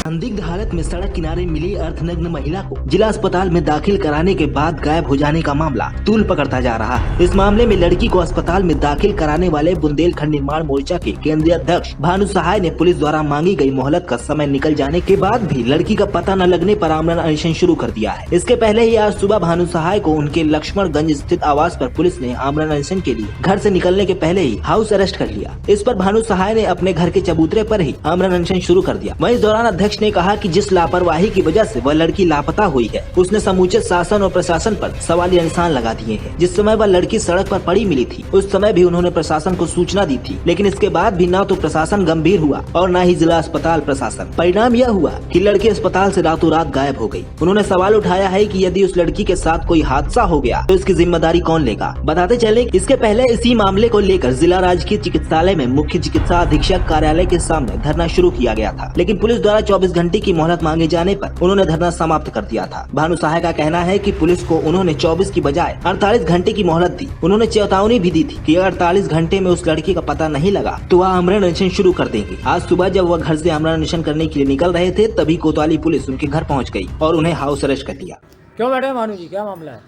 संदिग्ध हालत में सड़क किनारे मिली अर्धनग्न महिला को जिला अस्पताल में दाखिल कराने के बाद गायब हो जाने का मामला तूल पकड़ता जा रहा है। इस मामले में लड़की को अस्पताल में दाखिल कराने वाले बुंदेलखंड निर्माण मोर्चा के केंद्रीय अध्यक्ष भानु सहाय ने पुलिस द्वारा मांगी गई मोहलत का समय निकल जाने के बाद भी लड़की का पता न लगने पर आमरण अनशन शुरू कर दिया है। इसके पहले ही आज सुबह भानु सहाय को उनके लक्ष्मणगंज स्थित आवास पर पुलिस ने आमरण अनशन के लिए घर से निकलने के पहले ही हाउस अरेस्ट कर लिया। इस पर भानु सहाय ने अपने घर के चबूतरे पर ही आमरण अनशन शुरू कर दिया। वहीं इस दौरान अध्यक्ष ने कहा कि जिस लापरवाही की वजह से वह लड़की लापता हुई है, उसने समूचे शासन और प्रशासन पर सवालिया निशान लगा दिए हैं। जिस समय वह लड़की सड़क पर पड़ी मिली थी, उस समय भी उन्होंने प्रशासन को सूचना दी थी, लेकिन इसके बाद भी न तो प्रशासन गंभीर हुआ और न ही जिला अस्पताल प्रशासन। परिणाम यह हुआ कि लड़की अस्पताल से रातों रात गायब हो गई। उन्होंने सवाल उठाया है कि यदि उस लड़की के साथ कोई हादसा हो गया तो इसकी जिम्मेदारी कौन लेगा। बताते चले इसके पहले इसी मामले को लेकर जिला राजकीय चिकित्सालय में मुख्य चिकित्सा अधीक्षक कार्यालय के सामने धरना शुरू किया गया था, लेकिन पुलिस द्वारा 24 घंटे की मोहलत मांगे जाने पर उन्होंने धरना समाप्त कर दिया था। भानु सहाय का कहना है कि पुलिस को उन्होंने 24 की बजाय 48 घंटे की मोहलत दी। उन्होंने चेतावनी भी दी थी कि अगर 48 घंटे में उस लड़की का पता नहीं लगा तो वह आमरण अनशन शुरू कर देंगे। आज सुबह जब वह घर से आमरण अनशन करने के लिए निकल रहे थे, तभी कोतवाली पुलिस उनके घर पहुँच गयी और उन्हें हाउस अरेस्ट कर लिया। क्यों बैठे भानु जी, क्या मामला है?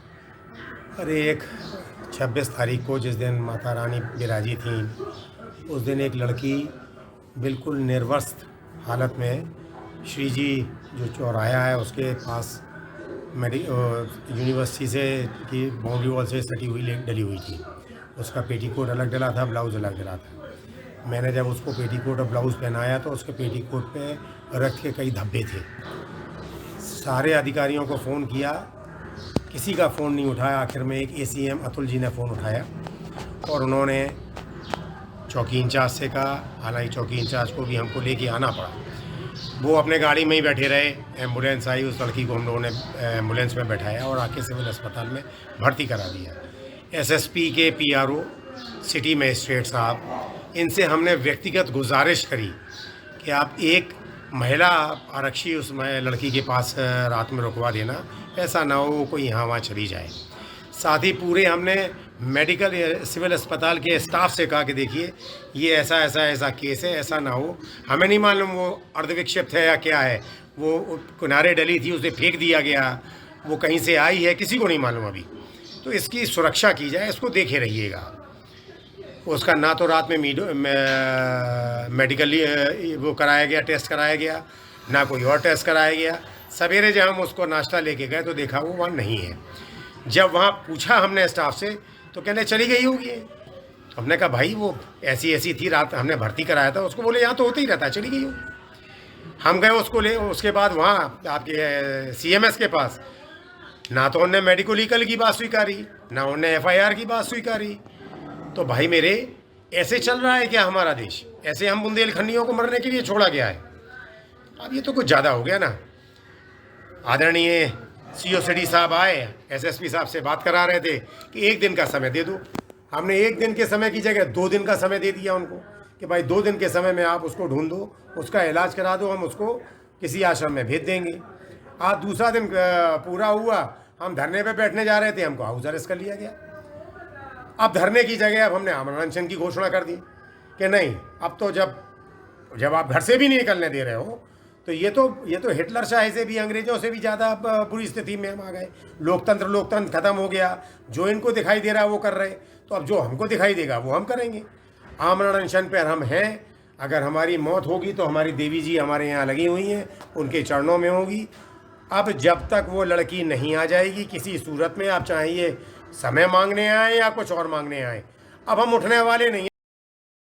अरे 26 तारीख को जिस दिन माता रानी विराजी थी, उस दिन एक लड़की बिल्कुल निर्वस्त्र हालत में श्री जी जो चौराहा है उसके पास यूनिवर्सिटी से की बाउंड्री वॉल से सटी हुई डली हुई थी। उसका पेटीकोट अलग डला था, ब्लाउज़ अलग डला था। मैंने जब उसको पेटीकोट और ब्लाउज़ पहनाया तो उसके पेटीकोट पे रक्त के कई धब्बे थे। सारे अधिकारियों को फ़ोन किया, किसी का फ़ोन नहीं उठाया। आखिर में एक ACM अतुल जी ने फ़ोन उठाया और उन्होंने चौकी इंचार्ज से कहा। हालांकि चौकी इंचार्ज को भी हमको लेके आना पड़ा। वो अपने गाड़ी में ही बैठे रहे। एम्बुलेंस आई, उस लड़की को हम लोगों ने एम्बुलेंस में बैठाया और आके सिविल अस्पताल में भर्ती करा दिया। SSP के PRO सिटी मजिस्ट्रेट साहब, इनसे हमने व्यक्तिगत गुजारिश करी कि आप एक महिला आरक्षी उस लड़की के पास रात में रुकवा देना, ऐसा ना हो कोई यहाँ वहाँ चली जाए। साथ ही पूरे हमने मेडिकल सिविल अस्पताल के स्टाफ से कहा कि देखिए ये ऐसा केस है, ऐसा ना हो। हमें नहीं मालूम वो अर्धविक्षिप्त है या क्या है, वो किनारे डली थी, उसे फेंक दिया गया, वो कहीं से आई है, किसी को नहीं मालूम अभी। तो इसकी सुरक्षा की जाए, इसको देखे रहिएगा। उसका ना तो रात में मेडिकली वो कराया गया, टेस्ट कराया गया, ना कोई और टेस्ट कराया गया। सवेरे जब हम उसको नाश्ता लेके गए तो देखा वो वहाँ नहीं है। जब वहाँ पूछा हमने स्टाफ से तो कहने चली गई होगी। हमने कहा भाई वो ऐसी थी, रात हमने भर्ती कराया था उसको। बोले यहाँ तो होते ही रहता है, चली गई होगी। हम गए उसको ले, उसके बाद वहाँ आपके CMS के पास, ना तो उनने मेडिकल लीगल की बात स्वीकारी, ना उनने FIR की बात स्वीकारी। तो भाई मेरे, ऐसे चल रहा है क्या हमारा देश? ऐसे हम बुंदेलखंडियों को मरने के लिए छोड़ा गया है? अब ये तो कुछ ज़्यादा हो गया ना। आदरणीय CO सिटी साहब आए, SSP साहब से बात करा रहे थे कि 1 दिन का समय दे दो। हमने 1 दिन के समय की जगह 2 दिन का समय दे दिया उनको कि भाई 2 दिन के समय में आप उसको ढूंढ दो, उसका इलाज करा दो, हम उसको किसी आश्रम में भेज देंगे। आज दूसरा दिन पूरा हुआ, हम धरने पे बैठने जा रहे थे, हमको हाउस अरेस्ट कर लिया गया। अब धरने की जगह अब हमने आमरण अनशन की घोषणा कर दी कि नहीं, अब तो जब आप घर से भी नहीं निकलने दे रहे हो तो ये तो हिटलर शाही से भी, अंग्रेजों से भी ज़्यादा बुरी स्थिति में हम आ गए। लोकतंत्र खत्म हो गया। जो इनको दिखाई दे रहा है वो कर रहे, तो अब जो हमको दिखाई देगा वो हम करेंगे। आमरण अनशन पर हम हैं। अगर हमारी मौत होगी तो हमारी देवी जी हमारे यहाँ लगी हुई हैं, उनके चरणों में होगी। अब जब तक वो लड़की नहीं आ जाएगी किसी सूरत में, आप चाहिए समय मांगने आए या कुछ और मांगने आए, अब हम उठने वाले नहीं।